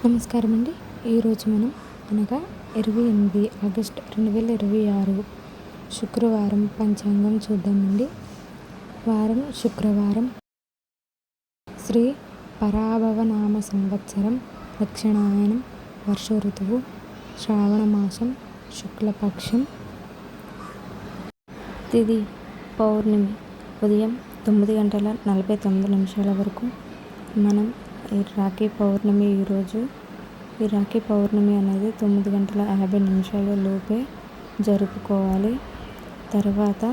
నమస్కారం అండి. ఈరోజు మనం అనగా 28 ఆగస్టు 2026 శుక్రవారం పంచాంగం చూద్దామండి. వారం శుక్రవారం, శ్రీ పరాభవనామ సంవత్సరం, దక్షిణాయనం, వర్ష ఋతువు, శ్రావణ మాసం, శుక్లపక్షం, తిథి పౌర్ణమి ఉదయం 9:49 వరకు. మనం ఈ రాఖీ పౌర్ణమి ఈ రాఖీ పౌర్ణమి అనేది 9:50 లోపే జరుపుకోవాలి. తర్వాత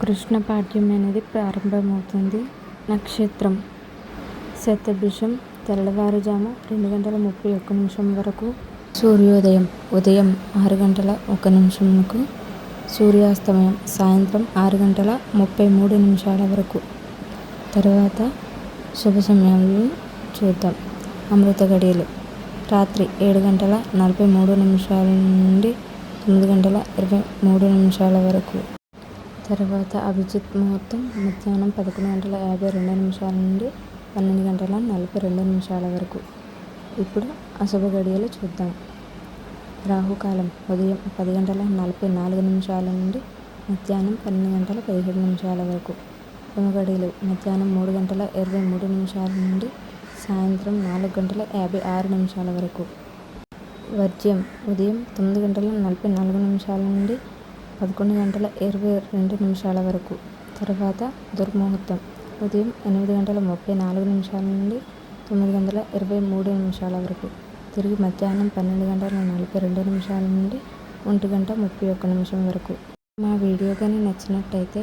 కృష్ణపాఠ్యం అనేది ప్రారంభమవుతుంది. నక్షత్రం శతభిషం, తెల్లవారుజాము 2:31 వరకు. సూర్యోదయం ఉదయం 6:01 సూర్యాస్తమయం సాయంత్రం 6:33 వరకు. తర్వాత శుభ సమయాలను చూద్దాం. అమృత గడియలు రాత్రి 7:43 నుండి 9:23 వరకు. తర్వాత అభిజిత్ ముహూర్తం మధ్యాహ్నం 11:52 నుండి 12:42 వరకు. ఇప్పుడు అశుభ గడియలు చూద్దాం. రాహుకాలం ఉదయం 10:44 నుండి మధ్యాహ్నం 12:17 వరకు. యమగడియలు మధ్యాహ్నం 3:23 నుండి సాయంత్రం 4:56 వరకు. వర్జ్యం ఉదయం 9:44 నుండి 11:22 వరకు. తర్వాత దుర్ముహూర్తం ఉదయం 8:34 నుండి 9:23 వరకు. తిరిగి మధ్యాహ్నం 12:42 నుండి 1:31 వరకు. మా వీడియో కానీ నచ్చినట్టయితే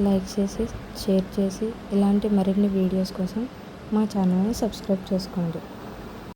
లైక్ చేసి, షేర్ చేసి, ఇలాంటి మరిన్ని వీడియోస్ కోసం మా ఛానల్ని సబ్స్క్రైబ్ చేసుకోండి.